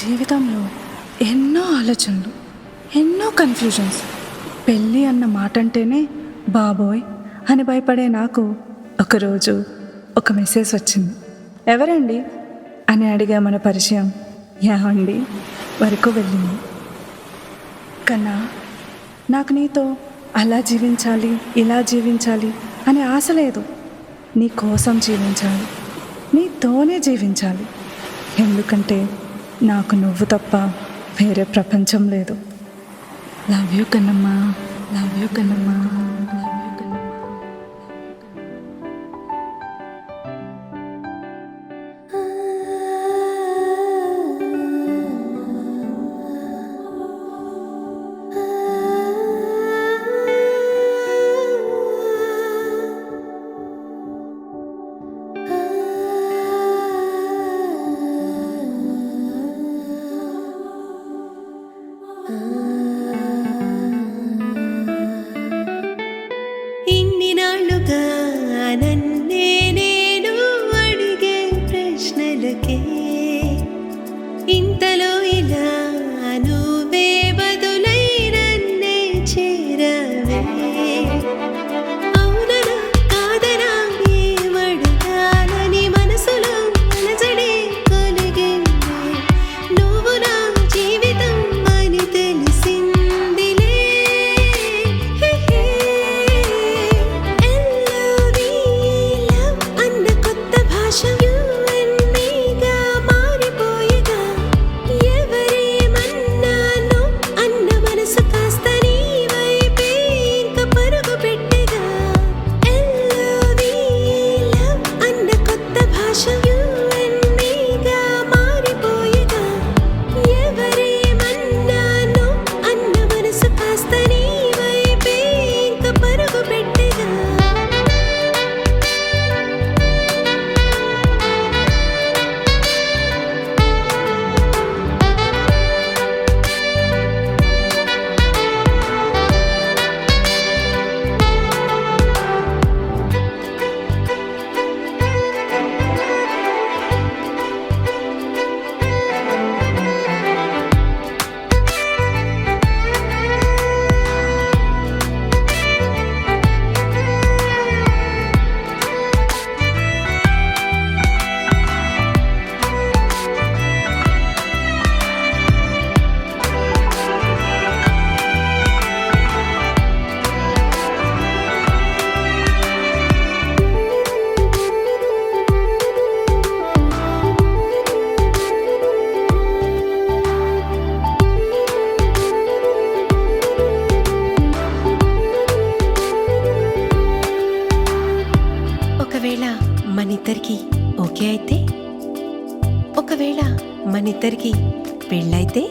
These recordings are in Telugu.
జీవితంలో ఎన్నో ఆలోచనలు, ఎన్నో కన్ఫ్యూజన్స్. పెళ్ళి అన్న మాట అంటేనే బాబోయ్ అని భయపడే నాకు ఒకరోజు ఒక మెసేజ్ వచ్చింది. ఎవరండి అని అడిగా. మన పరిచయం యావండి వరకు వెళ్ళింది. కన్నా నాకు నీతో అలా జీవించాలి, ఇలా జీవించాలి అనే ఆశ లేదు. నీ కోసం జీవించాలి, నీతోనే జీవించాలి. ఎందుకంటే నాకు నువ్వు తప్ప వేరే ప్రపంచం లేదు. లవ్ యూ కన్నమ్మా, లవ్ యూ కన్నమ్మా, లవ్ యూ కన్నమ్మా. ఇన్ని నాళ్ళుగా నన్నే నేను అడిగే ప్రశ్నలకే ఇంతలో ఇలా నువ్వే బదులై నన్నే చేరవే. అవుననా కాదనా ఏమడగాలని మనసులో అలజడే కలిగిందే. నువ్వు నా జీవితం అని తెలిసిందిలే. లవ్ అన్న కొత్త భాష you and meగా మారిపోయేగా. ఎవరేమన్నానో అన్న మనసు కాస్త నీ వైపే ఇంకా పరుగు పెట్టేగా. లవ్ అన్న కొత్త భాష you and meగా మారిపోయేగా. ఎవరేమన్నానో అన్న మనసు కాస్త నీ వైపే ఇంకా పరుగు పెట్టేగా. ఒకవేళ మనిద్దరికి ఓకే అయితే, ఒకవేళ మనిద్దరికి పెళ్ళైతే,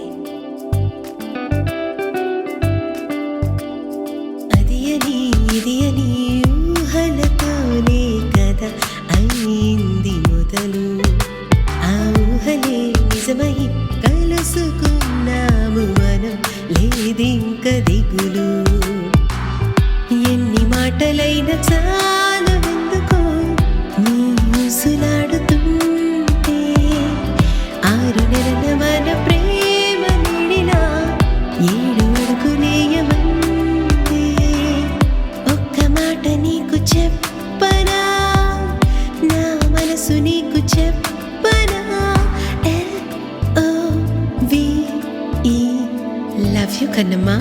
అది అని ఇది అని ఊహలతోనే కదా అయింది మొదలు. ఆ ఊహలే నిజమై కలుసుకున్నాము మనం, లేదింక దిగులు. ఎన్ని మాటలైనా చాలవెందుకో నీ ఊసులాడుతుంటే. 6 నెలల మన ప్రేమ నీడిలా 7 అడుగులేయమంటే. ఒక్క మాట నీకు చెప్పనా, నా మనసు నీకు చెప్పనా. LOVE love you కన్నమ్మా.